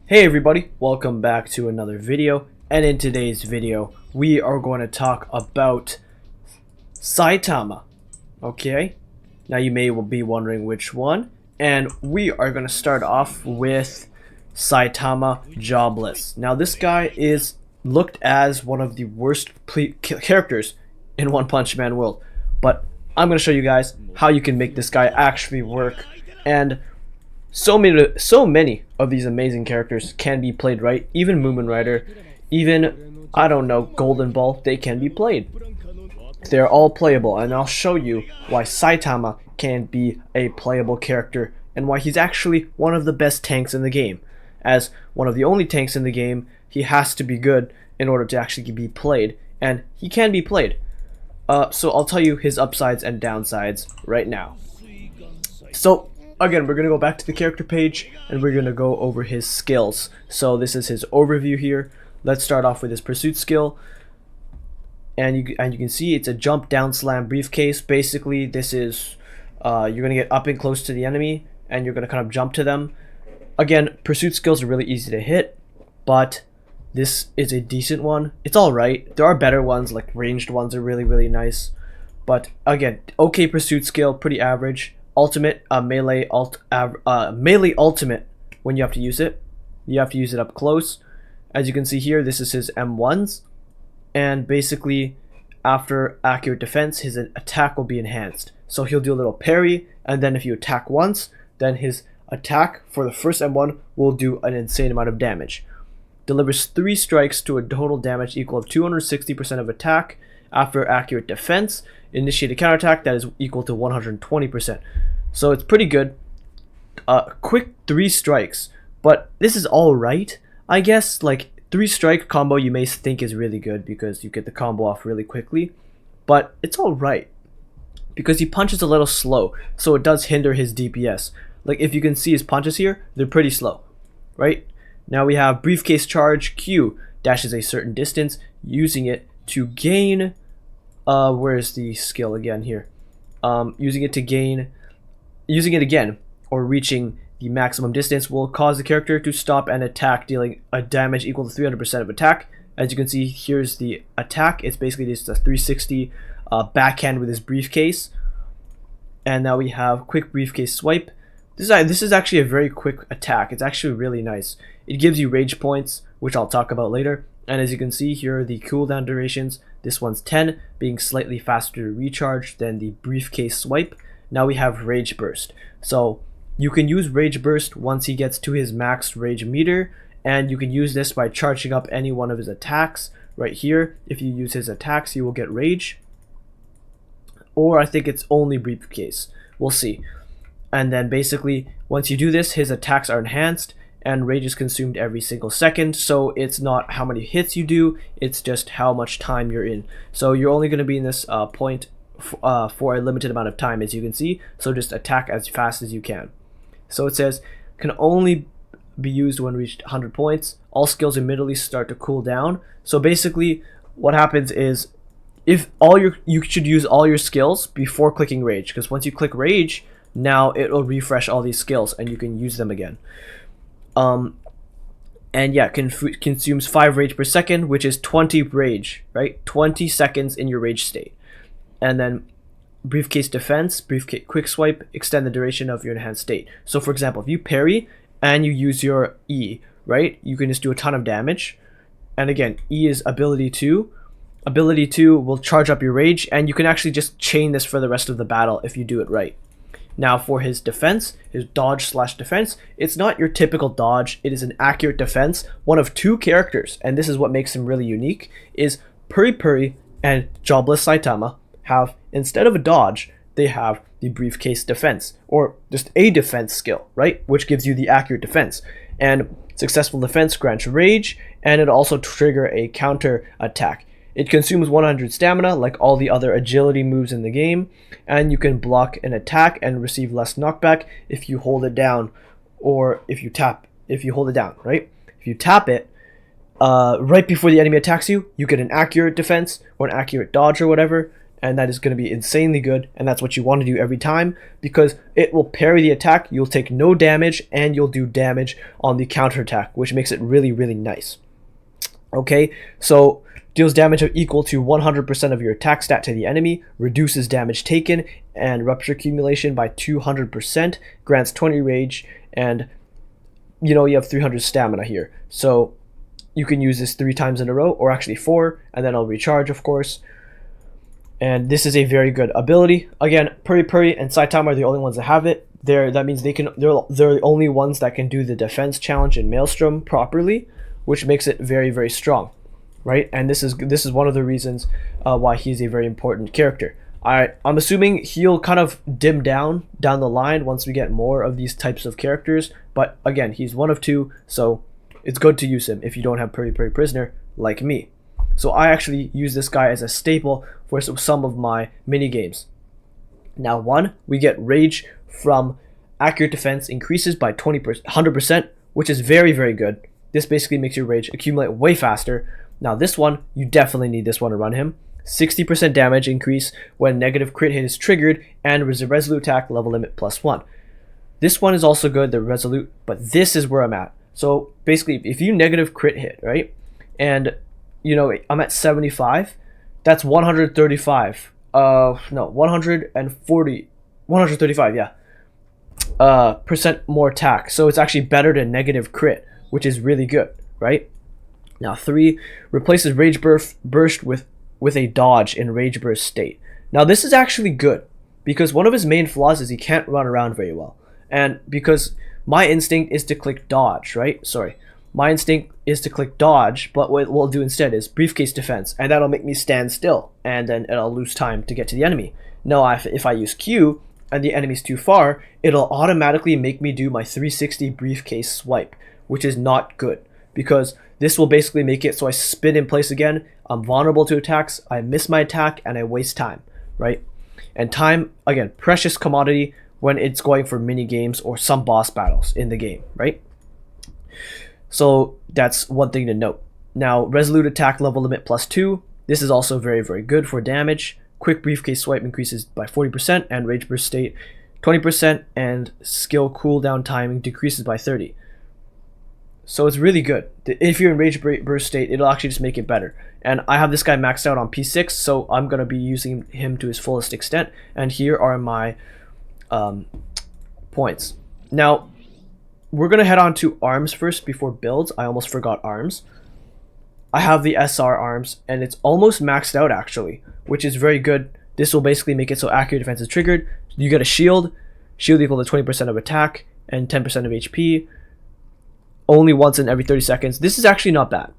Hey everybody, welcome back to another video, and in today's video we are going to talk about Saitama. Okay, now you may be wondering which one, and we are going to start off with Saitama Jobless. Now this guy is looked as one of the worst characters in One Punch Man world, but I'm going to show you guys how you can make this guy actually work. And so many of these amazing characters can be played right. Even Moomin Rider, even, I don't know, Golden Ball, they can be played. They're all playable, and I'll show you why Saitama can be a playable character and why he's actually one of the best tanks in the game. As one of the only tanks in the game, he has to be good in order to actually be played, and he can be played. So I'll tell you his upsides and downsides right now. So again, we're going to go back to the character page and we're going to go over his skills. So this is his overview here. Let's start off with his pursuit skill. And you can see it's a jump down slam briefcase. Basically, this is you're going to get up and close to the enemy and you're going to kind of jump to them. Again, pursuit skills are really easy to hit, but this is a decent one. It's alright. There are better ones, like ranged ones are really nice. But again, okay pursuit skill, pretty average. Ultimate, melee ultimate, when you have to use it. You have to use it up close. As you can see here, this is his M1s. And basically, after accurate defense, his attack will be enhanced. So he'll do a little parry, and then if you attack once, then his attack for the first M1 will do an insane amount of damage. Delivers 3 strikes to a total damage equal of 260% of attack. After accurate defense, initiate a counterattack that is equal to 120%. So it's pretty good. Quick 3 strikes, but this is alright. I guess like 3 strike combo you may think is really good because you get the combo off really quickly, but it's alright because he punches a little slow, so it does hinder his DPS. Like if you can see his punches here, they're pretty slow, right? Now we have briefcase charge. Q dashes a certain distance, using it to gain where's the skill again here? Using it again or reaching the maximum distance will cause the character to stop an attack, dealing a damage equal to 300% of attack. As you can see, here's the attack. It's basically just a 360 backhand with his briefcase. And now we have quick briefcase swipe. This is actually a very quick attack. It's actually really nice. It gives you rage points, which I'll talk about later. And as you can see, here are the cooldown durations. This one's 10, being slightly faster to recharge than the briefcase swipe. Now we have Rage Burst. So you can use Rage Burst once he gets to his max rage meter, and you can use this by charging up any one of his attacks. Right here, if you use his attacks, you will get Rage. Or I think it's only briefcase. We'll see. And then basically, once you do this, his attacks are enhanced, and rage is consumed every single second, so it's not how many hits you do, it's just how much time you're in. So you're only going to be in this point for a limited amount of time, as you can see, so just attack as fast as you can. So it says, can only be used when reached 100 points. All skills immediately start to cool down. So basically, what happens is, you should use all your skills before clicking rage, because once you click rage, now it will refresh all these skills, and you can use them again. And yeah, consumes 5 rage per second, which is 20 rage, right? 20 seconds in your rage state. And then briefcase defense, briefcase quick swipe, extend the duration of your enhanced state. So for example, if you parry and you use your E, right? You can just do a ton of damage. And again, E is ability 2. Ability 2 will charge up your rage, and you can actually just chain this for the rest of the battle if you do it right. Now for his defense, his dodge/defense, it's not your typical dodge, it is an accurate defense. One of 2 characters, and this is what makes him really unique, is Puri and Jobless Saitama have, instead of a dodge, they have the briefcase defense, or just a defense skill, right? Which gives you the accurate defense. And successful defense grants rage, and it also trigger a counter attack. It consumes 100 stamina, like all the other agility moves in the game, and you can block an attack and receive less knockback if you hold it down, or if you hold it down, right? If you tap it, right before the enemy attacks you, you get an accurate defense, or an accurate dodge or whatever, and that is going to be insanely good, and that's what you want to do every time because it will parry the attack, you'll take no damage, and you'll do damage on the counterattack, which makes it really, really nice. Okay, so deals damage equal to 100% of your attack stat to the enemy, reduces damage taken and rupture accumulation by 200%, grants 20 rage, and you have 300 stamina here. So you can use this 3 times in a row, or actually 4, and then I'll recharge, of course. And this is a very good ability. Again, Puri and Saitama are the only ones that have it. That means they're the only ones that can do the defense challenge in Maelstrom properly, which makes it very, very strong, right? And this is one of the reasons why he's a very important character. I'm assuming he'll kind of dim down the line once we get more of these types of characters. But again, he's one of 2, so it's good to use him if you don't have Puri Prisoner like me. So I actually use this guy as a staple for some of my mini games. Now, 1, we get rage from accurate defense increases by 100%, which is very, very good. This basically makes your rage accumulate way faster. Now this one, you definitely need this one to run him. 60% damage increase when negative crit hit is triggered, and resolute attack level limit +1. This one is also good, the resolute, but this is where I'm at. So basically, if you negative crit hit, right, and I'm at 75, that's 135. 135, yeah. Percent more attack. So it's actually better than negative crit, which is really good, right? Now 3, replaces Rage Burst with a dodge in Rage Burst state. Now this is actually good, because one of his main flaws is he can't run around very well. And because my instinct is to click dodge, right? Sorry. My instinct is to click dodge, but what we'll do instead is briefcase defense, and that'll make me stand still, and then it'll lose time to get to the enemy. Now, if I use Q, and the enemy's too far, it'll automatically make me do my 360 briefcase swipe, which is not good, because this will basically make it so I spin in place again, I'm vulnerable to attacks, I miss my attack, and I waste time, right? And time, again, precious commodity when it's going for mini games or some boss battles in the game, right? So that's one thing to note. Now, resolute attack level limit +2. This is also very, very good for damage. Quick briefcase swipe increases by 40%, and rage burst state 20%, and skill cooldown timing decreases by 30. So it's really good. If you're in rage burst state, it'll actually just make it better. And I have this guy maxed out on P6, so I'm going to be using him to his fullest extent. And here are my points. Now, we're going to head on to arms first before builds. I almost forgot arms. I have the SR arms, and it's almost maxed out actually, which is very good. This will basically make it so accurate defense is triggered. You get a shield equal to 20% of attack and 10% of HP, only once in every 30 seconds. This is actually not bad.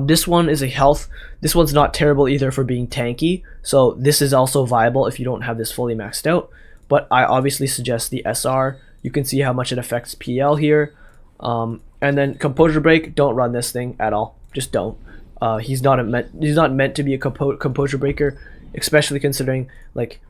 This one is a health. This one's not terrible either for being tanky, so this is also viable if you don't have this fully maxed out. But I obviously suggest the SR. You can see how much it affects PL here. And then Composure Break, don't run this thing at all. Just don't. He's not meant to be a Composure Breaker, especially considering like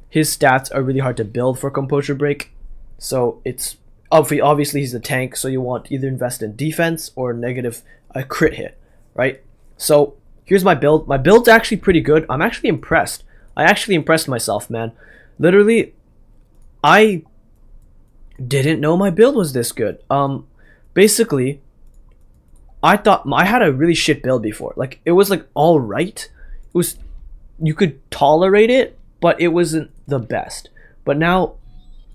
his stats are really hard to build for Composure Break. So it's obviously he's a tank, so you want to either invest in defense or negative a crit hit, right? So here's my build. My build's actually pretty good. I'm actually impressed. I actually impressed myself, man. Literally, I didn't know my build was this good. Basically, I thought I had a really shit build before. Like, it was like all right. It was, you could tolerate it, but it wasn't the best. But now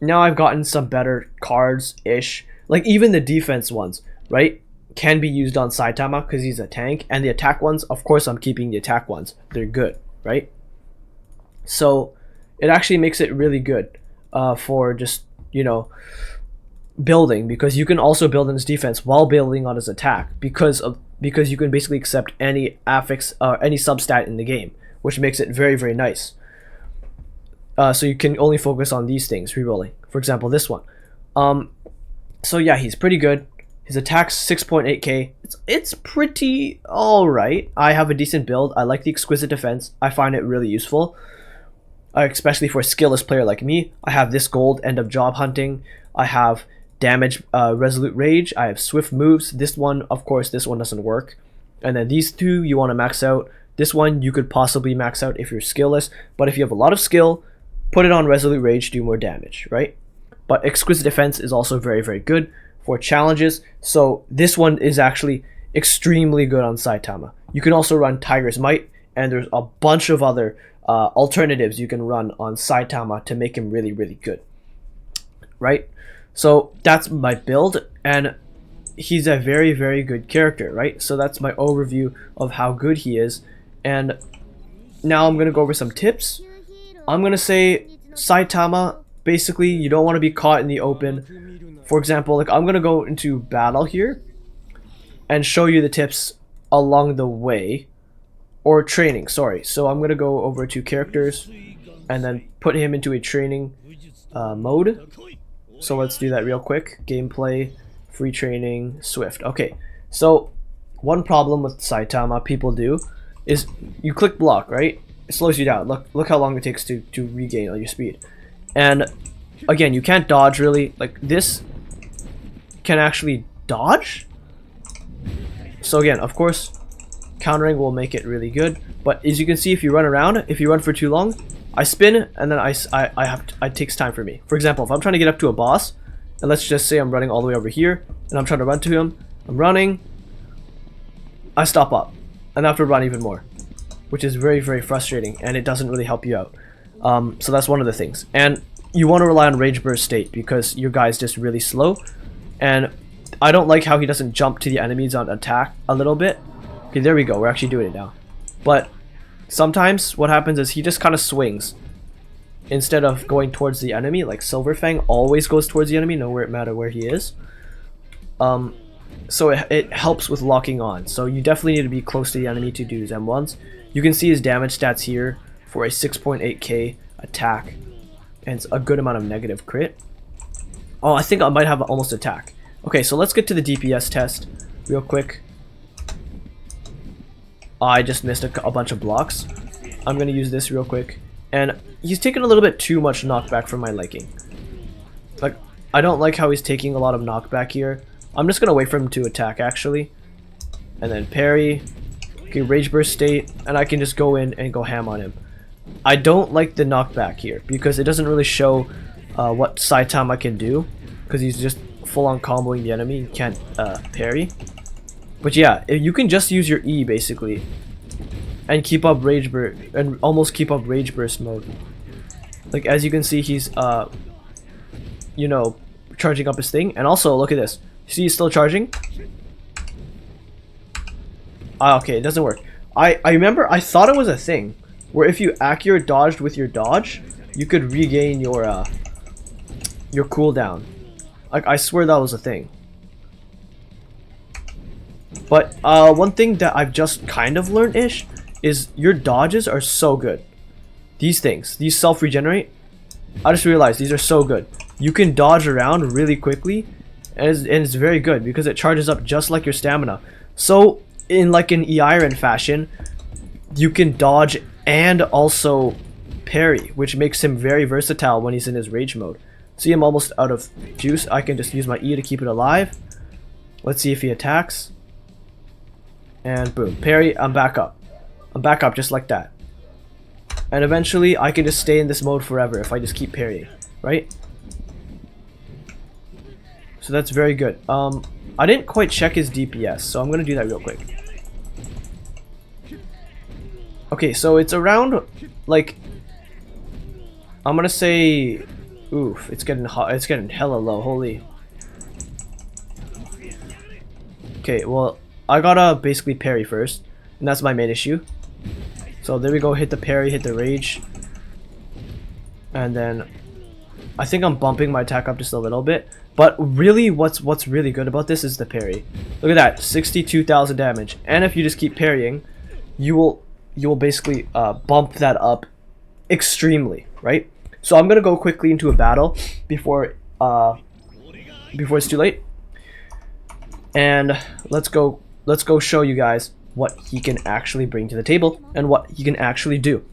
I've gotten some better cards ish. Like even the defense ones, right, can be used on Saitama because he's a tank, and the attack ones, of course, I'm keeping the attack ones. They're good, right? So it actually makes it really good for just, you know, building, because you can also build on his defense while building on his attack because you can basically accept any affix any substat in the game, which makes it very, very nice. So you can only focus on these things rerolling. For example, this one. So yeah, he's pretty good. His attack's 6.8k. It's pretty alright. I have a decent build. I like the exquisite defense. I find it really useful, especially for a skillless player like me. I have this gold, end of job hunting. I have damage, resolute rage. I have swift moves. This one, of course, this one doesn't work. And then these two you want to max out. This one you could possibly max out if you're skillless, but if you have a lot of skill, put it on Resolute Rage, do more damage, right? But Exquisite Defense is also very, very good for challenges. So this one is actually extremely good on Saitama. You can also run Tiger's Might, and there's a bunch of other alternatives you can run on Saitama to make him really, really good, right? So that's my build, and he's a very, very good character, right? So that's my overview of how good he is. And now I'm going to go over some tips. I'm going to say Saitama, basically, you don't want to be caught in the open. For example, like I'm going to go into battle here and show you the tips along the way. Or training, sorry. So I'm going to go over to characters and then put him into a training mode. So let's do that real quick. Gameplay, free training, Swift. Okay, so one problem with Saitama people do is you click block, right? It slows you down. Look how long it takes to regain all your speed. And again, you can't dodge really. Like this can actually dodge. So again, of course, countering will make it really good. But as you can see, if you run around, if you run for too long, I spin and then it takes time for me. For example, if I'm trying to get up to a boss, and let's just say I'm running all the way over here, and I'm trying to run to him, I'm running, I stop up, and I have to run even more, which is very, very frustrating, and it doesn't really help you out. So that's one of the things. And you want to rely on Rage Burst State, because your guy's just really slow, and I don't like how he doesn't jump to the enemies on attack a little bit. Okay, there we go, we're actually doing it now. But sometimes what happens is he just kind of swings instead of going towards the enemy. Like Silverfang always goes towards the enemy, no matter where he is. So it helps with locking on. So you definitely need to be close to the enemy to do his M1s. You can see his damage stats here for a 6.8k attack, and it's a good amount of negative crit. Oh, I think I might have almost attack. Okay, so let's get to the DPS test real quick. I just missed a bunch of blocks. I'm going to use this real quick. And he's taking a little bit too much knockback for my liking. Like, I don't like how he's taking a lot of knockback here. I'm just going to wait for him to attack, actually. And then parry. Okay, Rage Burst State. And I can just go in and go ham on him. I don't like the knockback here, because it doesn't really show what Saitama can do. Because he's just full-on comboing the enemy. You can't parry. But yeah, you can just use your E basically, and keep up Rage Burst, and almost keep up Rage Burst mode. Like as you can see, he's you know, charging up his thing, and also look at this. See, he's still charging. Okay, it doesn't work. I remember I thought it was a thing where if you accurate dodged with your dodge, you could regain your cooldown. Like I swear that was a thing. But one thing that I've just kind of learned-ish is your dodges are so good. These things, these self-regenerate, I just realized these are so good. You can dodge around really quickly, and it's very good because it charges up just like your stamina. So in like an Eiren fashion, you can dodge and also parry, which makes him very versatile when he's in his rage mode. See, I'm almost out of juice. I can just use my E to keep it alive. Let's see if he attacks. And boom, parry, I'm back up. I'm back up just like that. And eventually I can just stay in this mode forever if I just keep parrying, right? So that's very good. I didn't quite check his DPS, so I'm gonna do that real quick. Okay, so it's around like, I'm gonna say, oof, it's getting hot, it's getting hella low, holy. Okay, well, I gotta basically parry first, and that's my main issue. So there we go, hit the parry, hit the rage. And then I think I'm bumping my attack up just a little bit. But really what's really good about this is the parry. Look at that, 62,000 damage. And if you just keep parrying, you will basically bump that up extremely, right? So I'm gonna go quickly into a battle before it's too late. And let's go show you guys what he can actually bring to the table and what he can actually do.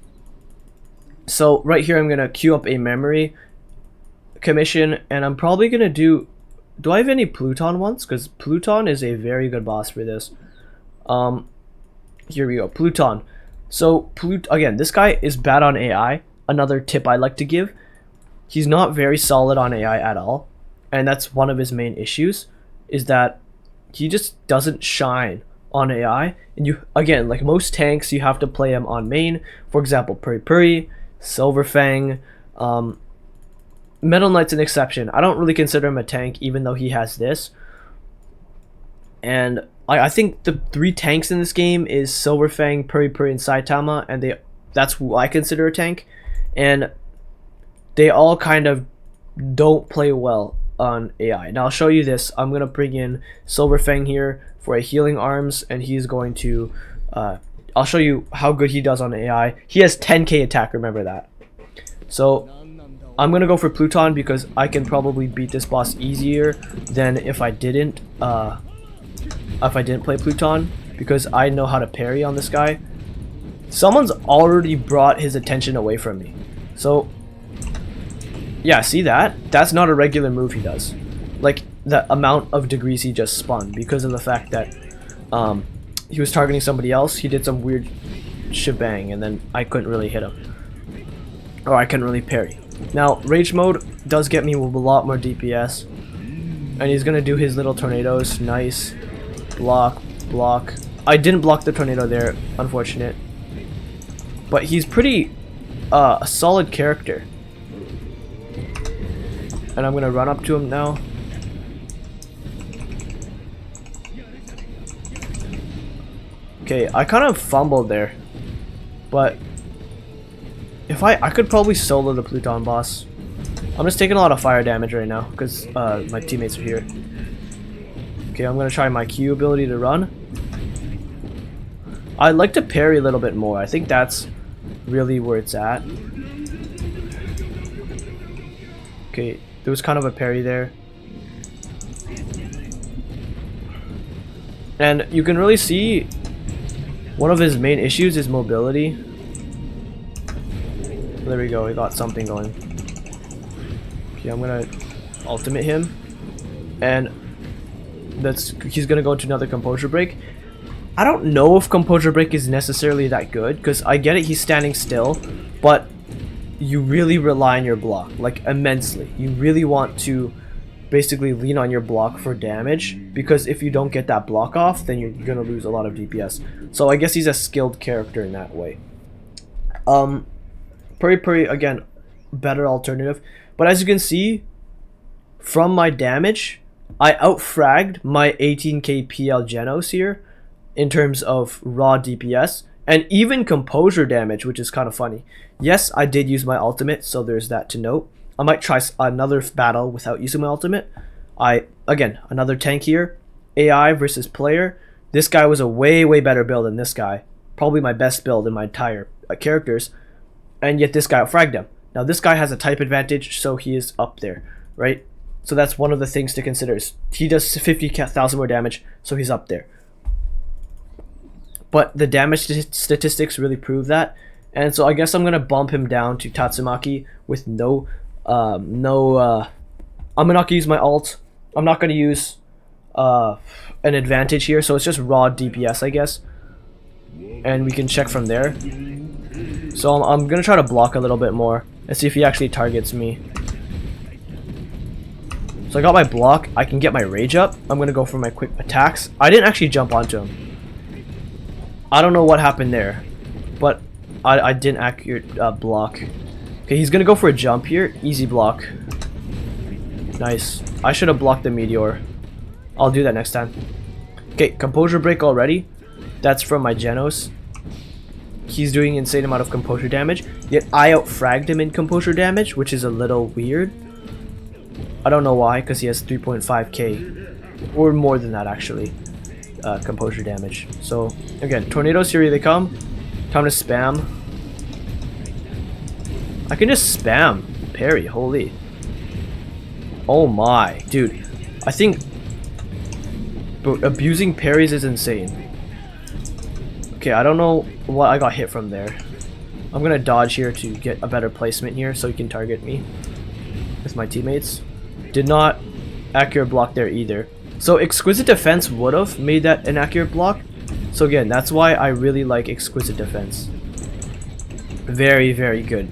So right here I'm gonna queue up a memory commission, and I'm probably gonna do I have any Pluton ones? Because Pluton is a very good boss for this. Here we go, Pluton. So again, this guy is bad on AI. Another tip I like to give: he's not very solid on AI at all, and that's one of his main issues. Is that he just doesn't shine on AI. And you, again, like most tanks, you have to play him on main. For example, Puri Puri, Silver Fang, Metal Knight's an exception. I don't really consider him a tank, even though he has this. And I think the 3 tanks in this game is Silver Fang, Puri Puri, and Saitama, and that's who I consider a tank. And they all kind of don't play well on AI. Now I'll show you this. I'm gonna bring in Silver Fang here for a healing arms, and he's going to I'll show you how good he does on AI. He has 10k attack, remember that. So I'm gonna go for Pluton because I can probably beat this boss easier than if I didn't play Pluton, because I know how to parry on this guy. Someone's already brought his attention away from me. So yeah, see that? That's not a regular move he does. Like, the amount of degrees he just spun, because of the fact that he was targeting somebody else. He did some weird shebang, and then I couldn't really hit him. Or I couldn't really parry. Now, Rage Mode does get me with a lot more DPS. And he's gonna do his little tornadoes. Nice. Block, block. I didn't block the tornado there, unfortunate. But he's pretty a solid character. And I'm gonna run up to him now. Okay, I kind of fumbled there, but if I could probably solo the Pluton boss. I'm just taking a lot of fire damage right now because my teammates are here. Okay, I'm gonna try my Q ability to run. I'd like to parry a little bit more. I think that's really where it's at. Okay, there was kind of a parry there. And you can really see one of his main issues is mobility. There we go, he got something going. Okay, I'm gonna ultimate him. And he's gonna go into another composure break. I don't know if composure break is necessarily that good, because I get it, he's standing still, but you really rely on your block, like immensely. You really want to basically lean on your block for damage, because if you don't get that block off, then you're gonna lose a lot of DPS. So I guess he's a skilled character in that way. Puri Puri, again, better alternative. But as you can see, from my damage, I outfragged my 18k PL Genos here in terms of raw DPS, and even composure damage, which is kind of funny. Yes, I did use my ultimate, so there's that to note. I might try another battle without using my ultimate. Again, another tank here. AI versus player. This guy was a way better build than this guy. Probably my best build in my entire characters. And yet this guy outfragged him. Now this guy has a type advantage, so he is up there, right? So that's one of the things to consider. Is he does 50,000 more damage, so he's up there. But the damage statistics really prove that. And so I guess I'm gonna bump him down to Tatsumaki with I'm not gonna use my ult. I'm not gonna use an advantage here, so it's just raw DPS, I guess. And we can check from there. So I'm gonna try to block a little bit more and see if he actually targets me. So I got my block. I can get my rage up. I'm gonna go for my quick attacks. I didn't actually jump onto him. I don't know what happened there, but I didn't accurate block. Okay, he's gonna go for a jump here. Easy block. Nice. I should have blocked the meteor. I'll do that next time. Okay, composure break already. That's from my Genos. He's doing an insane amount of composure damage, yet I outfragged him in composure damage, which is a little weird. I don't know why, because he has 3.5k, or more than that actually, composure damage. So again, tornadoes, here they come. Time to spam. I can just spam parry, holy. Oh my, dude. I think abusing parries is insane. Okay, I don't know what I got hit from there. I'm gonna dodge here to get a better placement here so he can target me with my teammates. Did not accurate block there either. So Exquisite Defense would have made that an accurate block. So again, that's why I really like Exquisite Defense. Very, very good.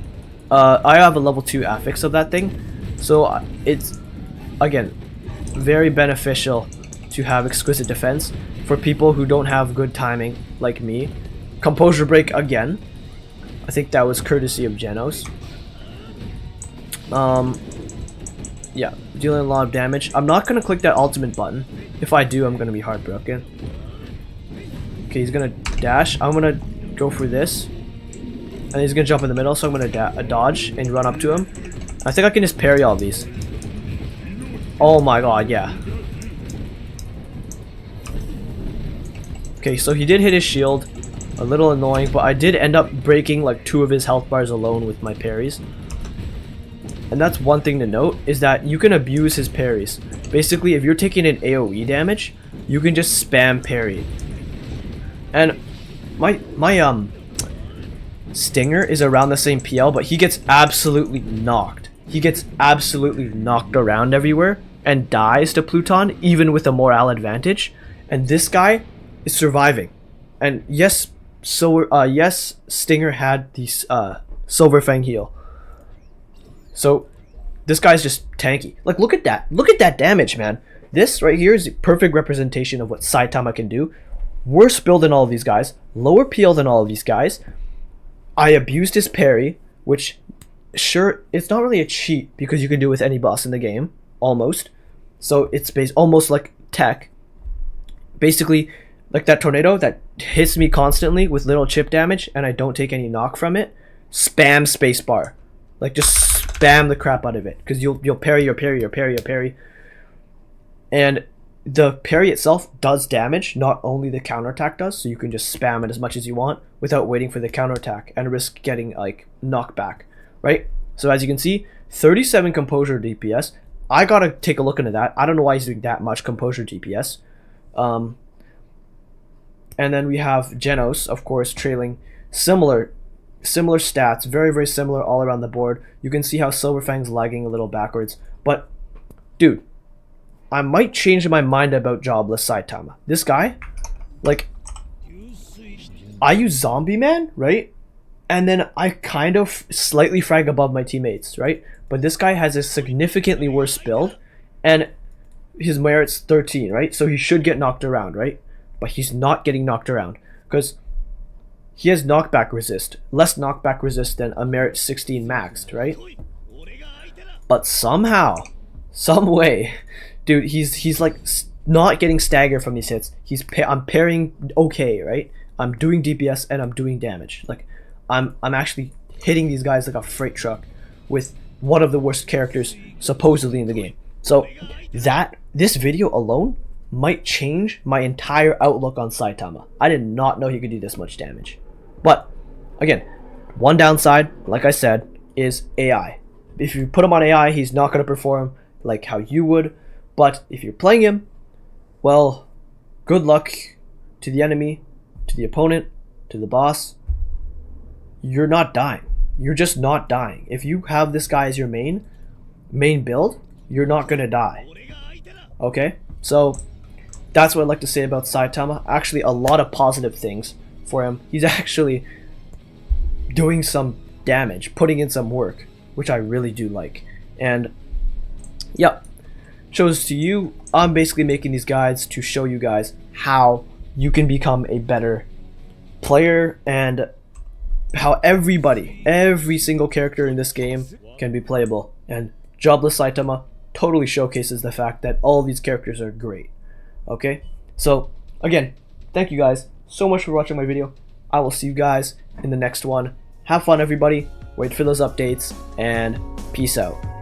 I have a level 2 affix of that thing, so it's, again, very beneficial to have exquisite defense for people who don't have good timing like me. Composure break again. I think that was courtesy of Genos. Yeah, dealing a lot of damage. I'm not gonna click that ultimate button. If I do, I'm gonna be heartbroken. Okay, he's gonna dash. I'm gonna go for this, and he's gonna jump in the middle, so I'm gonna dodge and run up to him. I think I can just parry all these. Oh my god, yeah. Okay, so he did hit his shield. A little annoying, but I did end up breaking like 2 of his health bars alone with my parries. And that's one thing to note, is that you can abuse his parries. Basically, if you're taking an AoE damage, you can just spam parry. And my Stinger is around the same PL, but he gets absolutely knocked. He gets absolutely knocked around everywhere and dies to Pluton, even with a morale advantage. And this guy is surviving. And yes, yes, Stinger had the Silver Fang heal. So this guy's just tanky. Like, look at that. Look at that damage, man. This right here is a perfect representation of what Saitama can do. Worse build than all of these guys. Lower PL than all of these guys. I abused his parry, which, sure, it's not really a cheat because you can do it with any boss in the game. Almost. So it's almost like tech. Basically, like that tornado that hits me constantly with little chip damage and I don't take any knock from it. Spam spacebar. Like, just spam the crap out of it, because you'll parry your parry your parry your parry. And the parry itself does damage, not only the counterattack does, so you can just spam it as much as you want without waiting for the counterattack and risk getting like knockback, right? So as you can see, 37 composure DPS. I gotta take a look into that. I don't know why he's doing that much composure DPS. And then we have Genos, of course, trailing similar stats, very, very similar all around the board. You can see how Silver Fang's lagging a little backwards, but dude, I might change my mind about Jobless Saitama. This guy, like, I use Zombie Man, right? And then I kind of slightly frag above my teammates, right? But this guy has a significantly worse build, and his merit's 13, right? So he should get knocked around, right? But he's not getting knocked around because he has knockback resist, less knockback resist than a merit 16 maxed, right? But somehow, some way, dude, he's like not getting staggered from these hits. I'm parrying okay, right? I'm doing DPS and I'm doing damage. Like, I'm actually hitting these guys like a freight truck with one of the worst characters supposedly in the game. So this video alone might change my entire outlook on Saitama. I did not know he could do this much damage. But again, one downside, like I said, is AI. If you put him on AI, he's not going to perform like how you would. But if you're playing him, well, good luck to the enemy, to the opponent, to the boss. You're not dying. You're just not dying. If you have this guy as your main build, you're not going to die. Okay? So that's what I'd like to say about Saitama. Actually, a lot of positive things for him. He's actually doing some damage, putting in some work, which I really do like. And yeah, shows to you, I'm basically making these guides to show you guys how you can become a better player and how every single character in this game can be playable. And Jobless Saitama totally showcases the fact that all these characters are great. Okay, so again, thank you guys so much for watching my video. I will see you guys in the next one. Have fun, everybody. Wait for those updates, and peace out.